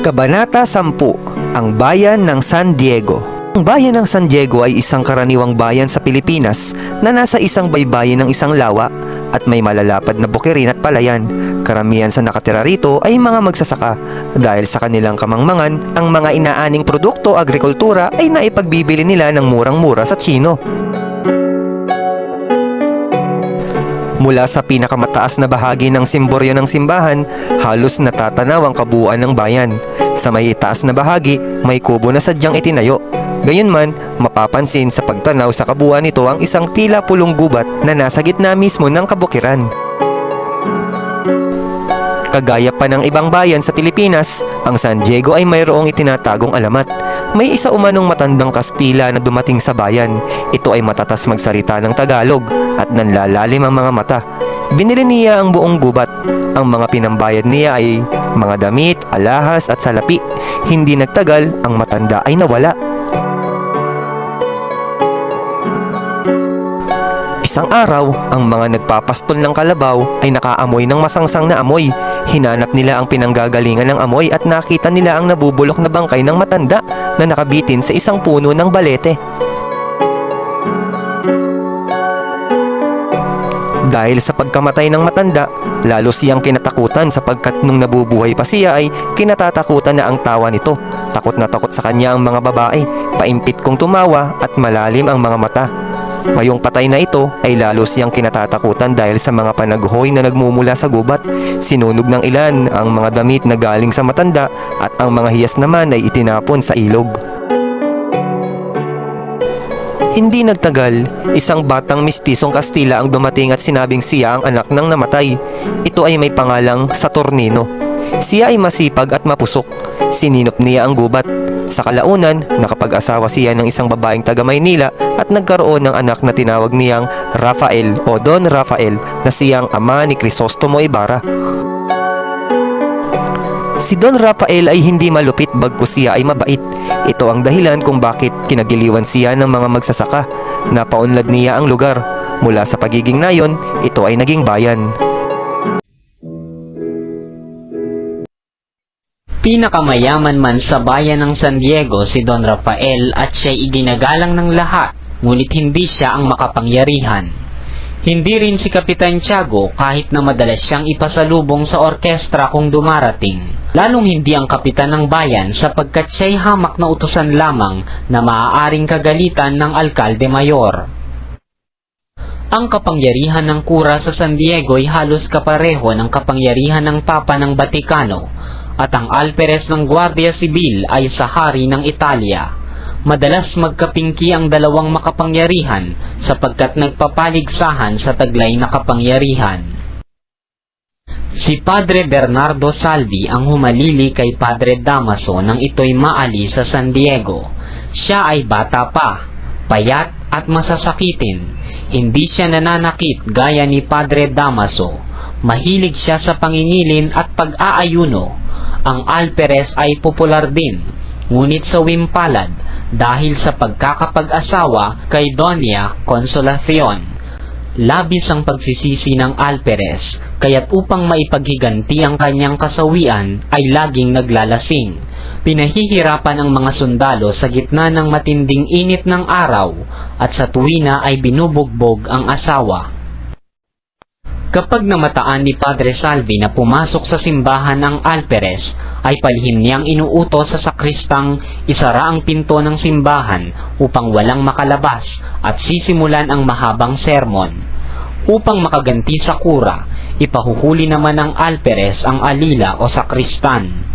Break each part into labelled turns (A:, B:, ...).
A: Kabanata 10. Ang Bayan ng San Diego. Ang bayan ng San Diego ay isang karaniwang bayan sa Pilipinas na nasa isang baybayin ng isang lawa at may malalapad na bukirin at palayan. Karamihan sa nakatira rito ay mga magsasaka. Dahil sa kanilang kamangmangan, ang mga inaaning produkto agrikultura ay naipagbibili nila ng murang-mura sa Tsino. Mula sa pinakamataas na bahagi ng simboryo ng simbahan, halos natatanaw ang kabuuan ng bayan. Sa may itaas na bahagi, may kubo na sadyang itinayo. Gayunman, mapapansin sa pagtanaw sa kabuuan nito ang isang tila pulong gubat na nasa gitna mismo ng kabukiran. Kagaya pa ng ibang bayan sa Pilipinas, ang San Diego ay mayroong itinatagong alamat. May isa umanong matandang Kastila na dumating sa bayan. Ito ay matatas magsalita ng Tagalog at nanlalalim ang mga mata. Binili niya ang buong gubat. Ang mga pinambayad niya ay mga damit, alahas at salapi. Hindi nagtagal, ang matanda ay nawala. Isang araw, ang mga nagpapastol ng kalabaw ay nakaamoy ng masangsang na amoy. Hinanap nila ang pinanggagalingan ng amoy at nakita nila ang nabubulok na bangkay ng matanda na nakabitin sa isang puno ng balete. Dahil sa pagkamatay ng matanda, lalo siyang kinatakutan sapagkat nung nabubuhay pa siya ay kinatatakutan na ang tawa nito. Takot na takot sa kanya ang mga babae, paimpit kong tumawa at malalim ang mga mata. Ngayong patay na ito ay lalo siyang kinatatakutan dahil sa mga panaghoy na nagmumula sa gubat. Sinunog ng ilan ang mga damit na galing sa matanda at ang mga hiyas naman ay itinapon sa ilog. Hindi nagtagal, isang batang mistisong Kastila ang dumating at sinabing siya ang anak ng namatay. Ito ay may pangalang Saturnino. Siya ay masipag at mapusok. Sininop niya ang gubat. Sa kalaunan, nakapag-asawa siya ng isang babaeng taga Maynila at nagkaroon ng anak na tinawag niyang Rafael o Don Rafael na siyang ama ni Crisostomo Ibarra. Si Don Rafael ay hindi malupit bagkus siya ay mabait. Ito ang dahilan kung bakit kinagiliwan siya ng mga magsasaka. Napaunlad niya ang lugar. Mula sa pagiging nayon, ito ay naging bayan.
B: Pinakamayaman man sa bayan ng San Diego si Don Rafael at siya'y iginagalang ng lahat, ngunit hindi siya ang makapangyarihan. Hindi rin si Kapitan Tiago kahit na madalas siyang ipasalubong sa orkestra kung dumarating. Lalong hindi ang kapitan ng bayan sapagkat siya'y hamak na utusan lamang na maaaring kagalitan ng alkalde mayor. Ang kapangyarihan ng kura sa San Diego ay halos kapareho ng kapangyarihan ng Papa ng Batikano at ang alperes ng Guardia Sibil ay sa hari ng Italia. Madalas magkapingki ang dalawang makapangyarihan sapagkat nagpapaligsahan sa taglay na kapangyarihan. Si Padre Bernardo Salvi ang humalili kay Padre Damaso nang ito'y maalis sa San Diego. Siya ay bata pa, payat at masasakitin. Hindi siya nananakit gaya ni Padre Damaso. Mahilig siya sa pangingilin at pag-aayuno. Ang alperes ay popular din, ngunit sa Wimpalad dahil sa pagkakapag-asawa kay Doña Consolacion. Labis ang pagsisisi ng alperes, kaya't upang maipaghiganti ang kanyang kasawian ay laging naglalasing. Pinahihirapan ang mga sundalo sa gitna ng matinding init ng araw at sa tuwina ay binubugbog ang asawa. Kapag namataan ni Padre Salvi na pumasok sa simbahan ng alperes, ay palihim niyang inuutos sa sakristang isara ang pinto ng simbahan upang walang makalabas at sisimulan ang mahabang sermon. Upang makaganti sa kura, ipahuhuli naman ng alperes ang alila o sakristan.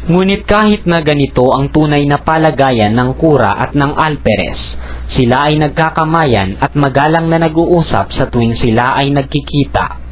B: Ngunit kahit na ganito ang tunay na palagayan ng kura at ng alperes, sila ay nagkakamayan at magalang na nag-uusap sa tuwing sila ay nagkikita.